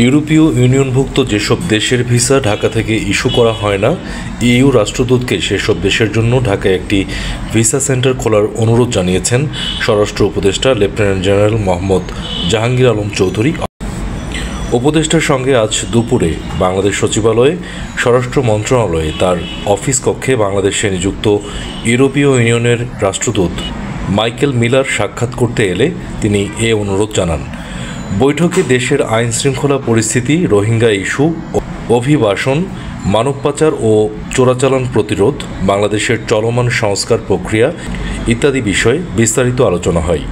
ইউরোপীয় ইউনিয়নভুক্ত যেসব দেশের ভিসা ঢাকা থেকে ইস্যু করা হয় না, ইইউ রাষ্ট্রদূতকে সেসব দেশের জন্য ঢাকায় একটি ভিসা সেন্টার খোলার অনুরোধ জানিয়েছেন স্বরাষ্ট্র উপদেষ্টা লেফটেন্যান্ট জেনারেল মোহাম্মদ জাহাঙ্গীর আলম চৌধুরী। উপদেষ্টার সঙ্গে আজ দুপুরে বাংলাদেশ সচিবালয়ে স্বরাষ্ট্র মন্ত্রণালয়ে তার অফিস কক্ষে বাংলাদেশে নিযুক্ত ইউরোপীয় ইউনিয়নের রাষ্ট্রদূত মাইকেল মিলার সাক্ষাৎ করতে এলে তিনি এ অনুরোধ জানান। বৈঠকে দেশের আইন শৃঙ্খলা পরিস্থিতি, রোহিঙ্গা ইস্যু, অভিবাসন, মানব পাচার ও চোরাচালান প্রতিরোধ, বাংলাদেশের চলমান সংস্কার প্রক্রিয়া ইত্যাদি বিষয়ে বিস্তারিত আলোচনা হয়।